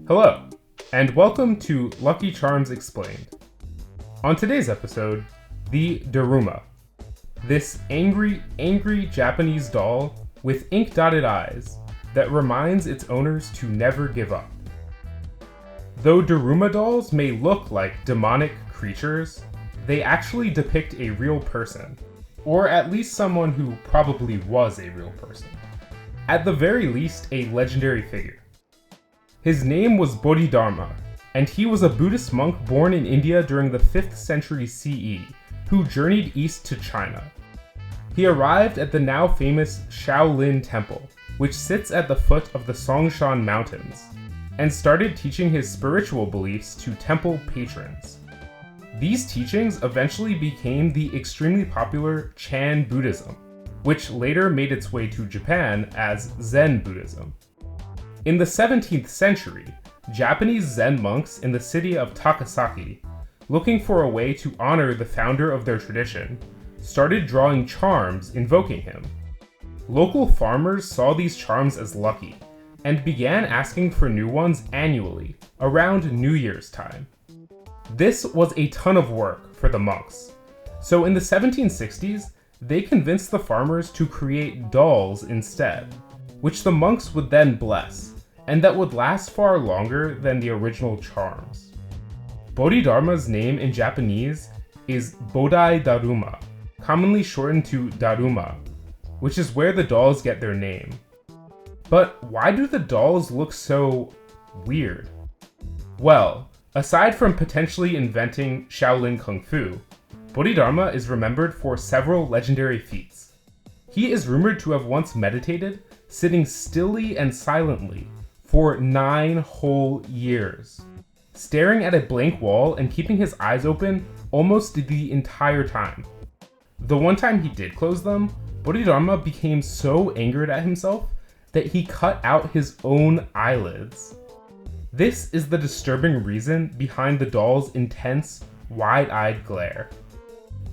Hello, and welcome to Lucky Charms Explained. On today's episode, the Daruma. This angry Japanese doll with ink-dotted eyes that reminds its owners to never give up. Though Daruma dolls may look like demonic creatures, they actually depict a real person, or at least someone who probably was a real person. At the very least, a legendary figure. His name was Bodhidharma, and he was a Buddhist monk born in India during the 5th century CE, who journeyed east to China. He arrived at the now famous Shaolin Temple, which sits at the foot of the Songshan Mountains, and started teaching his spiritual beliefs to temple patrons. These teachings eventually became the extremely popular Chan Buddhism, which later made its way to Japan as Zen Buddhism. In the 17th century, Japanese Zen monks in the city of Takasaki, looking for a way to honor the founder of their tradition, started drawing charms invoking him. Local farmers saw these charms as lucky, and began asking for new ones annually, around New Year's time. This was a ton of work for the monks, so in the 1760s, they convinced the farmers to create dolls instead, which the monks would then bless, and that would last far longer than the original charms. Bodhidharma's name in Japanese is Bodai Daruma, commonly shortened to Daruma, which is where the dolls get their name. But why do the dolls look so weird? Well, aside from potentially inventing Shaolin Kung Fu, Bodhidharma is remembered for several legendary feats. He is rumored to have once meditated, sitting stilly and silently for 9 whole years, staring at a blank wall and keeping his eyes open almost the entire time. The one time he did close them, Bodhidharma became so angered at himself that he cut out his own eyelids. This is the disturbing reason behind the doll's intense, wide-eyed glare.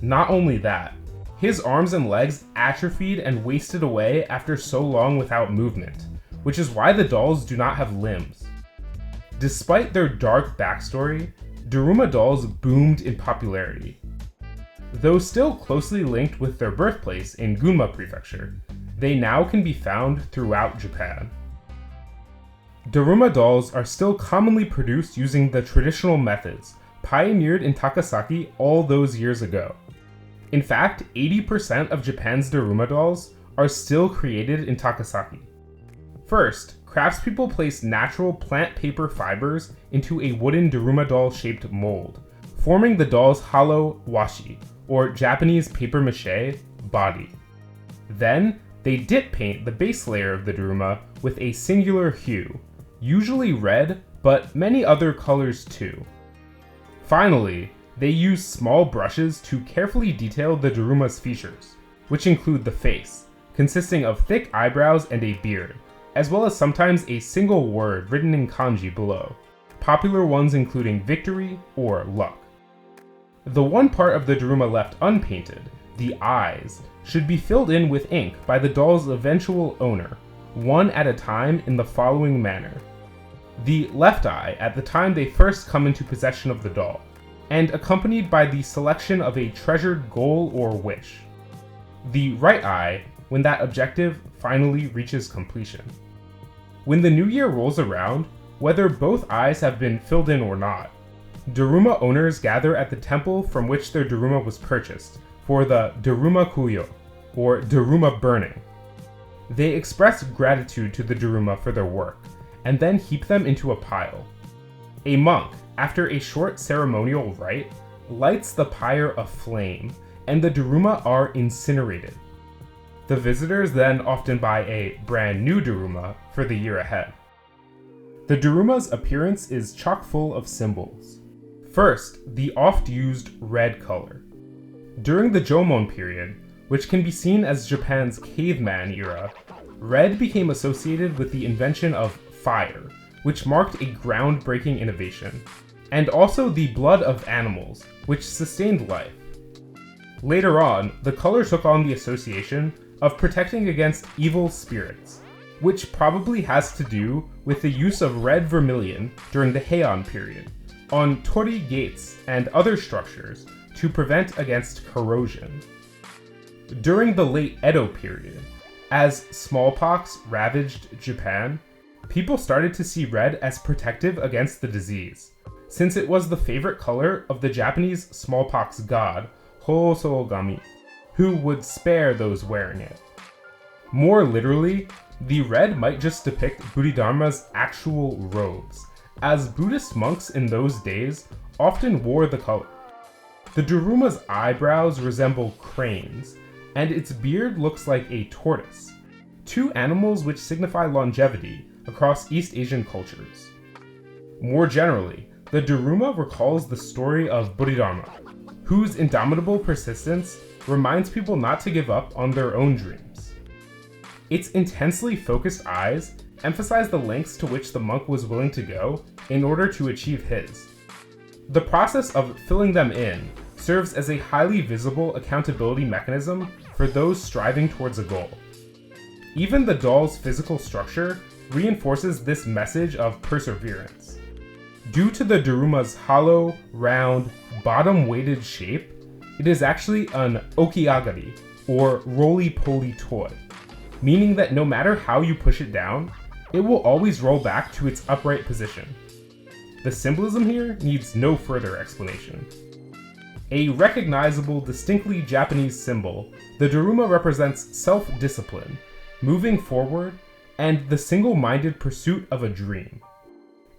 Not only that, his arms and legs atrophied and wasted away after so long without movement, which is why the dolls do not have limbs. Despite their dark backstory, Daruma dolls boomed in popularity. Though still closely linked with their birthplace in Gunma Prefecture, they now can be found throughout Japan. Daruma dolls are still commonly produced using the traditional methods pioneered in Takasaki all those years ago. In fact, 80% of Japan's Daruma dolls are still created in Takasaki. First, craftspeople place natural plant paper fibers into a wooden Daruma doll-shaped mold, forming the doll's hollow washi, or Japanese papier-mâché, body. Then, they dip paint the base layer of the Daruma with a singular hue, usually red, but many other colors too. Finally, they use small brushes to carefully detail the Daruma's features, which include the face, consisting of thick eyebrows and a beard, as well as sometimes a single word written in kanji below, popular ones including victory or luck. The one part of the Daruma left unpainted, the eyes, should be filled in with ink by the doll's eventual owner, one at a time in the following manner. The left eye at the time they first come into possession of the doll, and accompanied by the selection of a treasured goal or wish. The right eye when that objective finally reaches completion. When the new year rolls around, whether both eyes have been filled in or not, Daruma owners gather at the temple from which their Daruma was purchased for the Daruma Kuyo, or Daruma burning. They express gratitude to the Daruma for their work, and then heap them into a pile. A monk, after a short ceremonial rite, lights the pyre aflame, and the Daruma are incinerated. The visitors then often buy a brand new Daruma for the year ahead. The Daruma's appearance is chock full of symbols. First, the oft-used red color. During the Jomon period, which can be seen as Japan's caveman era, red became associated with the invention of fire, which marked a groundbreaking innovation, and also the blood of animals, which sustained life. Later on, the color took on the association of protecting against evil spirits, which probably has to do with the use of red vermilion during the Heian period on torii gates and other structures to prevent against corrosion. During the late Edo period, as smallpox ravaged Japan, people started to see red as protective against the disease, since it was the favorite color of the Japanese smallpox god, Hosoogami, who would spare those wearing it. More literally, the red might just depict Bodhidharma's actual robes, as Buddhist monks in those days often wore the color. The Daruma's eyebrows resemble cranes, and its beard looks like a tortoise, two animals which signify longevity across East Asian cultures. More generally, the Daruma recalls the story of Bodhidharma, whose indomitable persistence reminds people not to give up on their own dreams. Its intensely focused eyes emphasize the lengths to which the monk was willing to go in order to achieve his. The process of filling them in serves as a highly visible accountability mechanism for those striving towards a goal. Even the doll's physical structure reinforces this message of perseverance. Due to the Daruma's hollow, round, bottom-weighted shape, it is actually an okiagari, or roly-poly toy, meaning that no matter how you push it down, it will always roll back to its upright position. The symbolism here needs no further explanation. A recognizable, distinctly Japanese symbol, the Daruma represents self-discipline, moving forward, and the single-minded pursuit of a dream.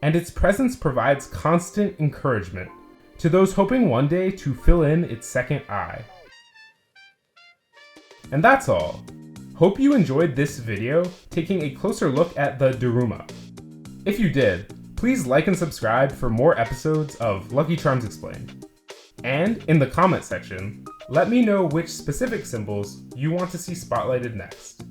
And its presence provides constant encouragement to those hoping one day to fill in its second eye. And that's all. Hope you enjoyed this video taking a closer look at the Daruma. If you did, please like and subscribe for more episodes of Lucky Charms Explained. And in the comment section, let me know which specific symbols you want to see spotlighted next.